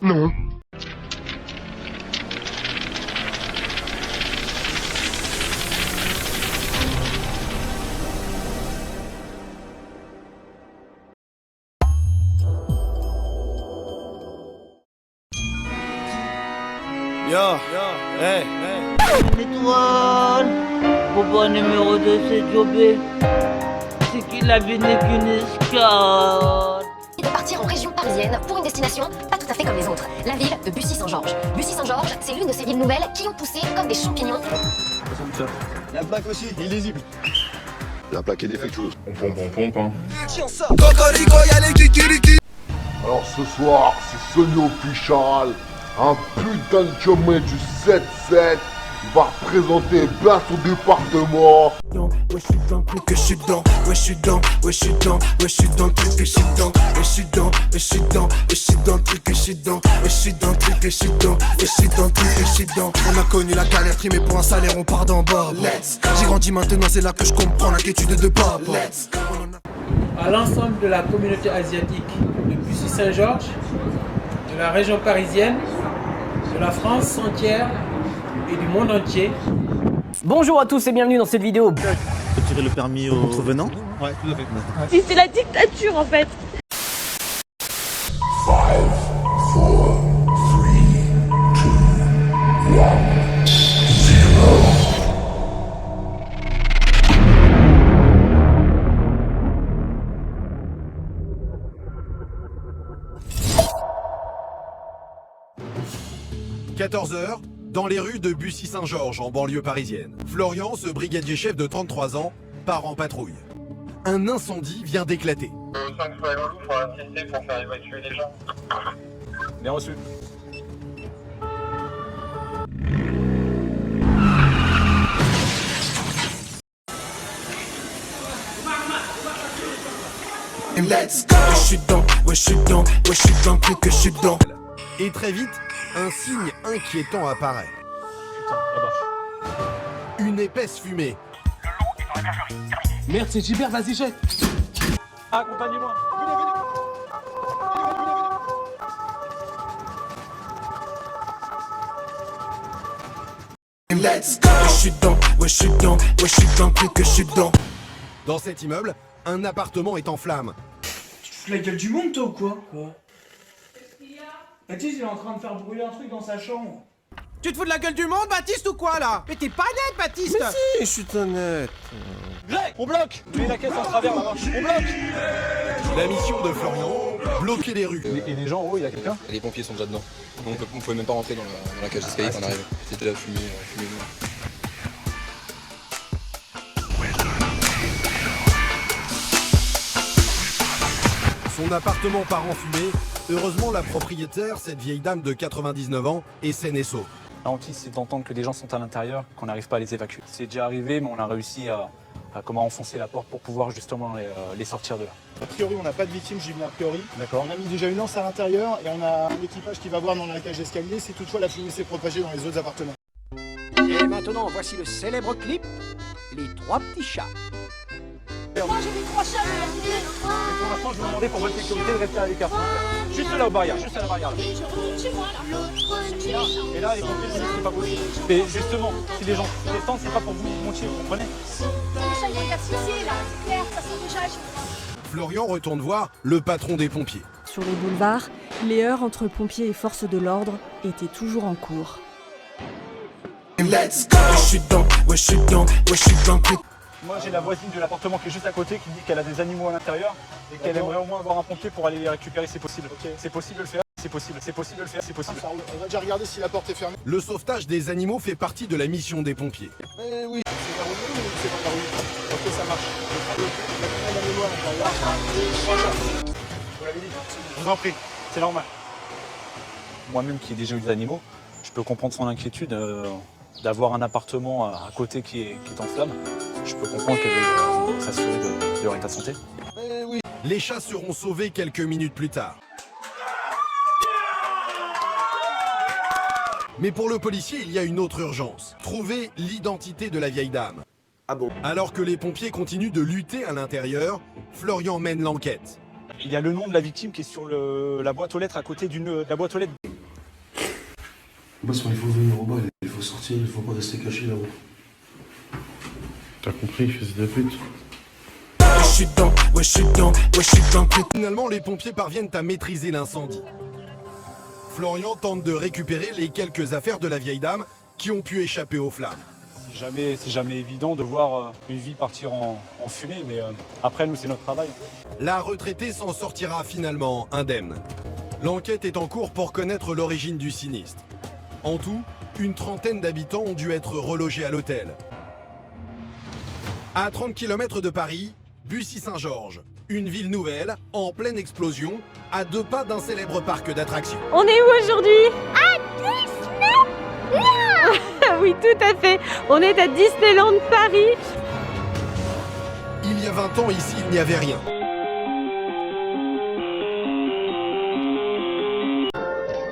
Non. Yo, hey. Une étoile. Pourquoi numéro 2 c'est Jobé? C'est qu'il a vu n'est qu'une escale. Et de partir en région parisienne pour une destination pas tout à fait comme les autres. La ville de Bussy-Saint-Georges. Bussy-Saint-Georges, c'est l'une de ces villes nouvelles qui ont poussé comme des champignons. La plaque aussi, illisible. La plaque est défectueuse. On pompe, hein. Alors ce soir, c'est Sony Official, un putain de chômé du 7-7. Il va représenter bien son département. Ouais, je suis dans le truc que je suis dedans. Ouais, je suis dans, ouais, je suis dans, ouais, je suis dans le truc que je suis dedans. Ouais, je suis dans, je suis dans, je suis dans le truc que je suis dedans. Ouais, je suis dans le truc que je suis dedans. Je suis dans le truc que je suis dedans. On a connu la galère, mais pour un salaire, on part d'en bas. Let's. J'ai grandi maintenant, c'est là que je comprends l'inquiétude de papa. Let's. À l'ensemble de la communauté asiatique de Bussy-Saint-Georges, de la région parisienne, de la France entière et du monde entier. Bonjour à tous et bienvenue dans cette vidéo. Retirer le permis aux contrevenants. Ouais, tout à fait. C'est la dictature en fait. 5, 4, 3, 2, 1, 0. « 14h, dans les rues de Bussy-Saint-Georges, en banlieue parisienne. Florian, ce brigadier chef de 33 ans, part en patrouille. Un incendie vient d'éclater. 5 fois Lolo, faut assister pour faire évacuer les gens. Bien reçu. Let's go. Je suis dedans, ouais, je suis dedans, ouais, je suis dans le truc que je suis dedans. Et très vite, un signe inquiétant apparaît. Putain, là-bas. Une épaisse fumée. Merde, c'est Gilbert, vas-y, jette. Accompagnez-moi. Let's go. Je suis dedans, ouais, je suis dedans, ouais, je suis dans le truc que je suis dedans. Dans cet immeuble, un appartement est en flammes. Tu te fous la gueule du monde, toi, ou quoi? Baptiste, il est en train de faire brûler un truc dans sa chambre. Tu te fous de la gueule du monde, Baptiste, ou quoi, là? Mais t'es pas net, Baptiste. Mais si, je suis honnête. On bloque. Mets la caisse en travers là-bas. On bloque. La mission de Florian, bloquer les rues. Et les gens en haut, il y a quelqu'un? Les pompiers sont déjà dedans. On pouvait même pas rentrer dans la cage d'escalier quand on arrivait. C'était la fumée noire. Son appartement part en fumée. Heureusement, la propriétaire, cette vieille dame de 99 ans, est saine et sauve. La hantise, c'est d'entendre que des gens sont à l'intérieur, qu'on n'arrive pas à les évacuer. C'est déjà arrivé, mais on a réussi à comment enfoncer la porte pour pouvoir justement les sortir de là. A priori, on n'a pas de victimes, j'y viens a priori. D'accord. On a mis déjà une lance à l'intérieur et on a un équipage qui va voir dans la cage d'escalier si toutefois la fumée s'est propagée dans les autres appartements. Et maintenant, voici le célèbre clip, les 3 petits chats. Moi j'ai mis 3 chats de la Mais pour l'instant, je vous demandais pour votre sécurité de rester à l'écart. Juste là au barrière, juste à la barrière. Là. Je retourne chez moi là. Et là, les pompiers disent que c'est pas possible. Mais justement, si les gens descendent, c'est pas pour vous montier, vous comprenez? Les chats ils vont être asphyxiés là, c'est clair, ça c'est déjà chez moi. Florian retourne voir le patron des pompiers. Sur les boulevards, les heurts entre pompiers et forces de l'ordre étaient toujours en cours. Let's go. Je suis dedans, ouais, je suis dedans, ouais, je suis dans le truc. Moi, j'ai la voisine de l'appartement qui est juste à côté qui dit qu'elle a des animaux à l'intérieur et qu'elle aimerait au moins avoir un pompier pour aller les récupérer, c'est possible. Okay. C'est possible de le faire, c'est possible, c'est possible de le faire, c'est possible. On va déjà regarder si la porte est fermée. Le sauvetage des animaux fait partie de la mission des pompiers. Eh oui, c'est verrouillé ou c'est pas verrouillé? Ok, ça marche. Il y a combien d'animaux à l'intérieur? Vous l'avez dit? Je vous en prie, c'est normal. Moi-même qui ai déjà eu des animaux, je peux comprendre son inquiétude d'avoir un appartement à côté qui est en flammes. Je peux comprendre qu'elle veut s'assurer de leur état de santé. Eh oui. Les chats seront sauvés quelques minutes plus tard. Mais pour le policier, il y a une autre urgence. Trouver l'identité de la vieille dame. Ah bon? Alors que les pompiers continuent de lutter à l'intérieur, Florian mène l'enquête. Il y a le nom de la victime qui est sur la boîte aux lettres à côté de la boîte aux lettres. Boss, il faut venir au bal, il faut sortir, il faut pas rester caché là-haut. T'as compris, fils de pute? Finalement, les pompiers parviennent à maîtriser l'incendie. Florian tente de récupérer les quelques affaires de la vieille dame qui ont pu échapper aux flammes. C'est jamais évident de voir une vie partir en fumée, mais après, nous, c'est notre travail. La retraitée s'en sortira finalement indemne. L'enquête est en cours pour connaître l'origine du sinistre. En tout, une trentaine d'habitants ont dû être relogés à l'hôtel. À 30 km de Paris, Bussy-Saint-Georges, une ville nouvelle, en pleine explosion, à 2 pas d'un célèbre parc d'attractions. On est où aujourd'hui? À Disneyland. Oui, tout à fait. On est à Disneyland Paris. Il y a 20 ans, ici, il n'y avait rien.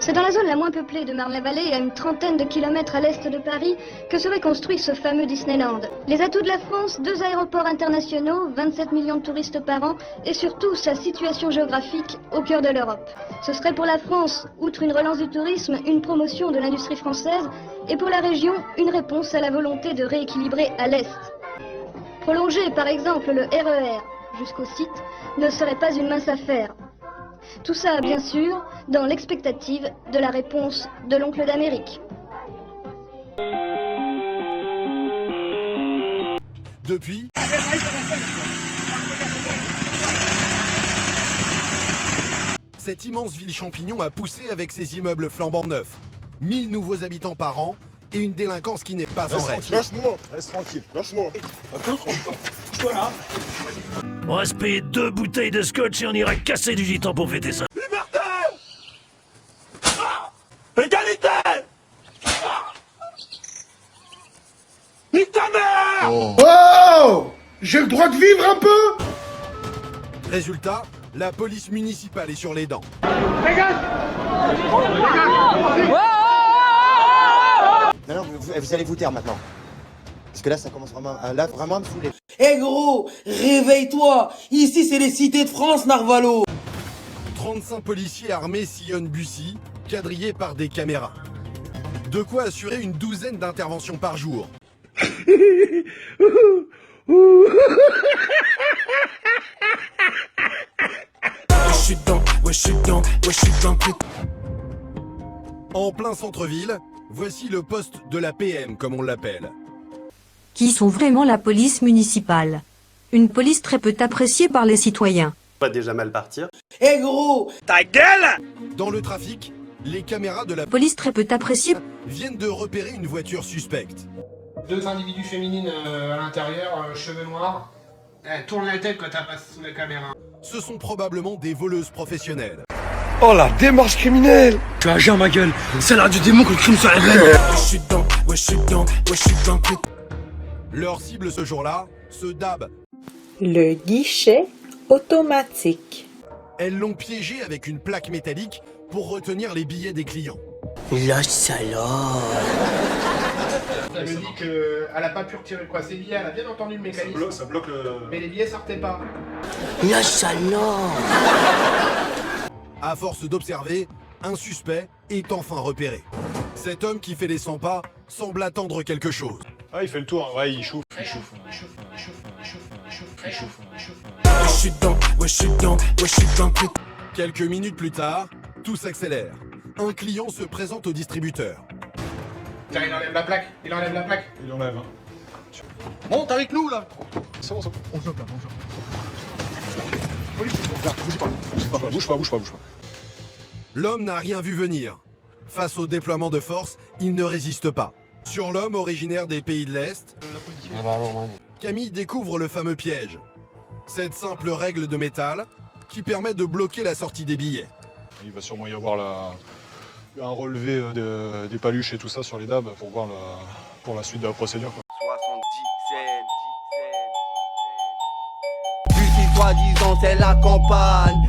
C'est dans la zone la moins peuplée de Marne-la-Vallée, à une trentaine de kilomètres à l'est de Paris, que serait construit ce fameux Disneyland. Les atouts de la France, 2 aéroports internationaux, 27 millions de touristes par an, et surtout sa situation géographique au cœur de l'Europe. Ce serait pour la France, outre une relance du tourisme, une promotion de l'industrie française, et pour la région, une réponse à la volonté de rééquilibrer à l'est. Prolonger par exemple le RER jusqu'au site ne serait pas une mince affaire. Tout ça, bien sûr, dans l'expectative de la réponse de l'oncle d'Amérique. Depuis, cette immense ville champignon a poussé avec ses immeubles flambant neufs. 1000 nouveaux habitants par an et une délinquance qui n'est pas en règle. Lâche-moi, reste tranquille, lâche-moi. Toi là. On va se payer 2 bouteilles de scotch et on ira casser du gitan pour fêter ça. Liberté! Égalité! Nique ta mère! Oh! J'ai le droit de vivre un peu! Résultat, la police municipale est sur les dents. Non, vous allez vous taire maintenant. Parce que là, ça commence vraiment à me saouler. Eh gros, réveille-toi. Ici, c'est les cités de France, Narvalo. 35 policiers armés sillonnent Bussy, quadrillés par des caméras. De quoi assurer une douzaine d'interventions par jour. En plein centre-ville, voici le poste de la PM, comme on l'appelle. Qui sont vraiment la police municipale. Une police très peu appréciée par les citoyens. On va déjà mal partir. Eh gros, ta gueule! Dans le trafic, les caméras de la police très peu appréciée viennent de repérer une voiture suspecte. 2 individus féminines à l'intérieur, cheveux noirs. Elles tournent la tête quand elles passent sous la caméra. Ce sont probablement des voleuses professionnelles. Oh la démarche criminelle! Tu as agir ma gueule, c'est l'art du démon que le crime soit Leur cible ce jour-là, ce DAB. Le guichet automatique. Elles l'ont piégé avec une plaque métallique pour retenir les billets des clients. La salope. Elle me dit qu'elle a pas pu retirer quoi ses billets, elle a bien entendu le mécanisme. Ça bloque le... Mais les billets sortaient pas. La salope. À force d'observer, un suspect est enfin repéré. Cet homme qui fait les 100 pas semble attendre quelque chose. Ah, il fait le tour, ouais, il chauffe. Quelques minutes plus tard, tout s'accélère. Un client se présente au distributeur. Tiens, il enlève la plaque, il enlève la plaque. Il enlève, hein. Monte avec nous, là. C'est bon, c'est bon. On chope, là, on chope. Bouge pas. L'homme n'a rien vu venir. Face au déploiement de force, il ne résiste pas. Sur l'homme originaire des pays de l'Est, Camille découvre le fameux piège. Cette simple règle de métal qui permet de bloquer la sortie des billets. Il va sûrement y avoir un relevé des paluches et tout ça sur les DAB pour voir pour la suite de la procédure. Quoi. 70 soi-disant, c'est la campagne.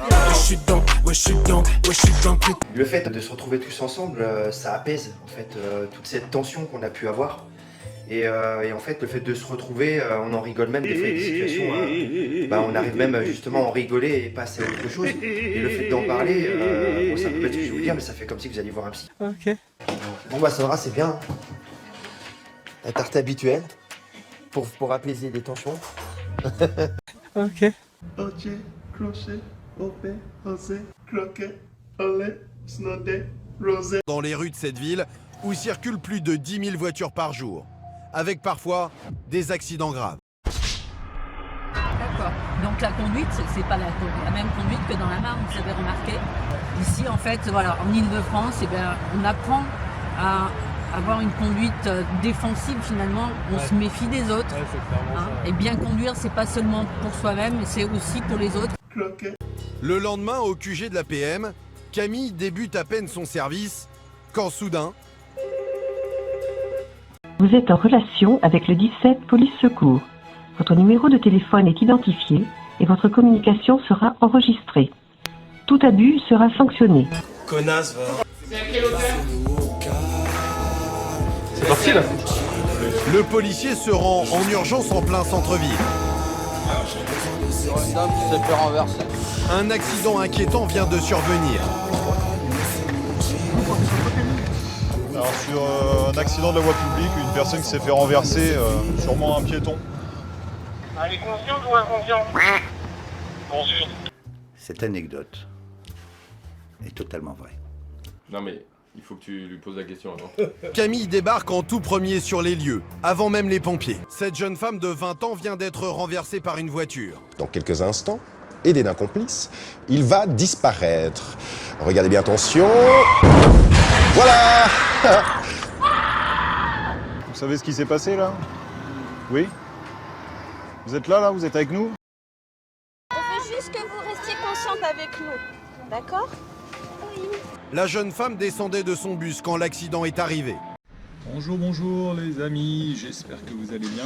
Le fait de se retrouver tous ensemble, ça apaise en fait toute cette tension qu'on a pu avoir. Et en fait, le fait de se retrouver, on en rigole même des fois avec des situations. On arrive même justement à en rigoler et passer à autre chose. Et le fait d'en parler, bon, c'est un peu bête ce que je vais vous dire, mais ça fait comme si vous alliez voir un psy. Ok. Bon bah ça va, c'est bien. La tarte habituelle pour apaiser les tensions. Ok. Ok, crochet, opé, osé, croquet, olé, snodé, rosé. Dans les rues de cette ville où circulent plus de 10 000 voitures par jour, avec parfois des accidents graves. D'accord. Donc la conduite, c'est pas la même conduite que dans la Marne, vous avez remarqué. Ici, en fait, voilà, en Ile-de-France, eh bien, on apprend à avoir une conduite défensive finalement. On se méfie des autres. Hein. Et bien conduire, c'est pas seulement pour soi-même, mais c'est aussi pour les autres. Le lendemain, au QG de la PM, Camille débute à peine son service quand soudain... Vous êtes en relation avec le 17 Police Secours. Votre numéro de téléphone est identifié et votre communication sera enregistrée. Tout abus sera sanctionné. Connasse, va. C'est à quel hôtel? C'est parti là. Le policier se rend en urgence en plein centre-ville. Une dame qui s'est fait renverser. Un accident inquiétant vient de survenir. Alors sur un accident de la voie publique, une personne qui s'est fait renverser, sûrement un piéton. Elle est consciente ou inconsciente? Consciente. Cette anecdote est totalement vraie. Non mais il faut que tu lui poses la question avant. Camille débarque en tout premier sur les lieux, avant même les pompiers. Cette jeune femme de 20 ans vient d'être renversée par une voiture. Dans quelques instants, aidé d'un complice, il va disparaître. Regardez bien attention. Voilà. Vous savez ce qui s'est passé là? Oui? Vous êtes là, vous êtes avec nous? On veut juste que vous restiez consciente avec nous. D'accord? Oui. La jeune femme descendait de son bus quand l'accident est arrivé. Bonjour, bonjour les amis, j'espère que vous allez bien.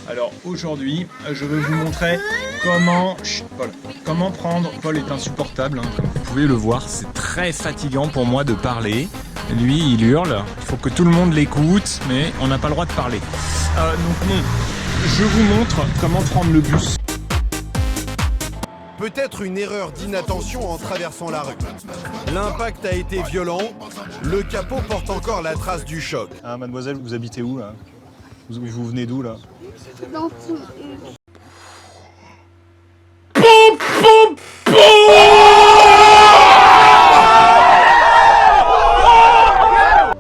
Alors aujourd'hui, je vais vous montrer comment... Chut, Paul. Comment prendre... Paul est insupportable, hein, comme vous pouvez le voir, c'est très fatigant pour moi de parler. Lui, il hurle, il faut que tout le monde l'écoute, mais on n'a pas le droit de parler. Donc bon, je vous montre comment prendre le bus. Peut-être une erreur d'inattention en traversant la rue. L'impact a été violent, le capot porte encore la trace du choc. Ah, mademoiselle, vous habitez où là? Vous venez d'où là?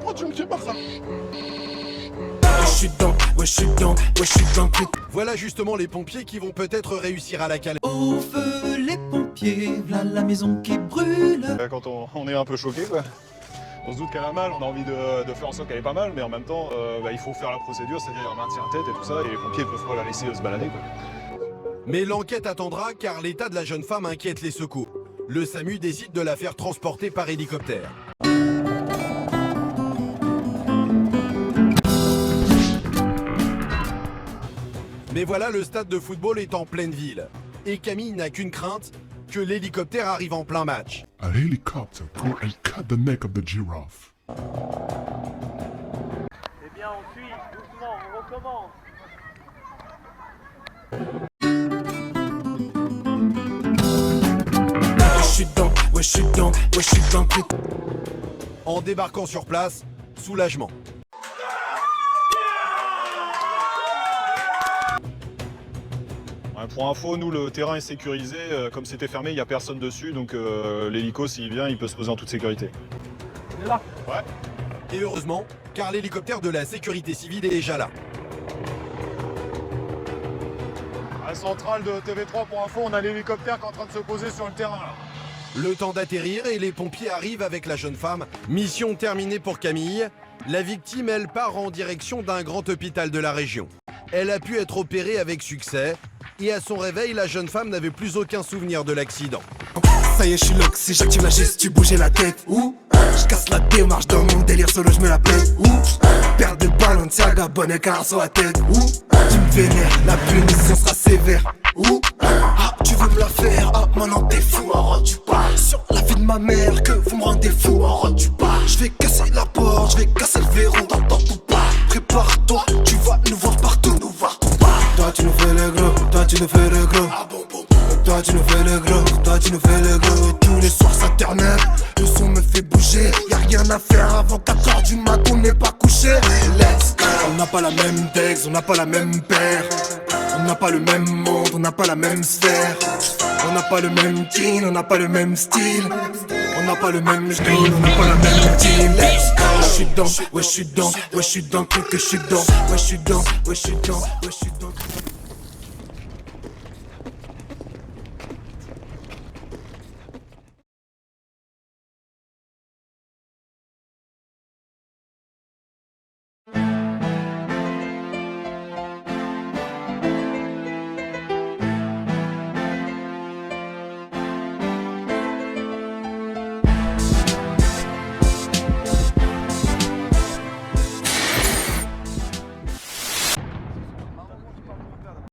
Oh, tu me fais pas ça. Voilà justement les pompiers qui vont peut-être réussir à la caler. Au feu les pompiers, v'là la maison qui brûle. Quand on est un peu choqué quoi. On se doute qu'elle a mal, on a envie de faire en sorte qu'elle ait pas mal, mais en même temps, il faut faire la procédure, c'est-à-dire un maintien en tête et tout ça, et les pompiers ne peuvent pas la laisser se balader quoi. Mais l'enquête attendra car l'état de la jeune femme inquiète les secours. Le SAMU décide de la faire transporter par hélicoptère. Mais voilà, le stade de football est en pleine ville. Et Camille n'a qu'une crainte, que l'hélicoptère arrive en plein match. A helicopter go and cut the neck of the giraffe. Eh bien, on suit, doucement, on recommence. Je suis dans le truc. En débarquant sur place, soulagement. Ouais, pour info, nous le terrain est sécurisé, comme c'était fermé, il n'y a personne dessus, donc l'hélico s'il vient, il peut se poser en toute sécurité. Il est là? Ouais. Et heureusement, car l'hélicoptère de la sécurité civile est déjà là. À la centrale de TV3 pour info, on a l'hélicoptère qui est en train de se poser sur le terrain là. Le temps d'atterrir et les pompiers arrivent avec la jeune femme. Mission terminée pour Camille. La victime, elle, part en direction d'un grand hôpital de la région. Elle a pu être opérée avec succès. Et à son réveil, la jeune femme n'avait plus aucun souvenir de l'accident. Ça y est, je suis lock, si j'active la gestu, bouger la tête. Ouh, je casse la démarche dans mon délire, solo je me la pète. Ouh, perdre le ballon, Thiaga, bonnet, carreau à tête. Ouh, tu me vénères, la punition sera sévère. Ouh, ah, tu veux me la faire, ah, maintenant t'es fou, en tu parles. Sur la vie de ma mère, que vous me rendez fou, en tu parles. Je vais casser la porte, je vais casser le verrou, t'entends tout pas. Prépare-toi, tu vas nous voir partout, nous voir tout pas. Toi tu nous fais le gros, toi tu nous fais le gros. Ah bon, bon. Toi tu nous fais le gros, toi tu nous fais le gros. Et tous les soirs ça termine, le son me fait bouger, y'a rien rien à faire avant 4h du mat, on n'est pas couché. Let's go. On n'a pas la même dex, on n'a pas la même paire. On n'a pas le même monde, on n'a pas la même sphère. On n'a pas le même team, on n'a pas le même style. On n'a pas le même style, on n'a pas la même team. Let's go. Je suis dedans, ouais je suis dedans, ouais je suis dans le truc que je suis dedans. Ouais je suis dedans, ouais je suis dedans, ouais je suis dedans.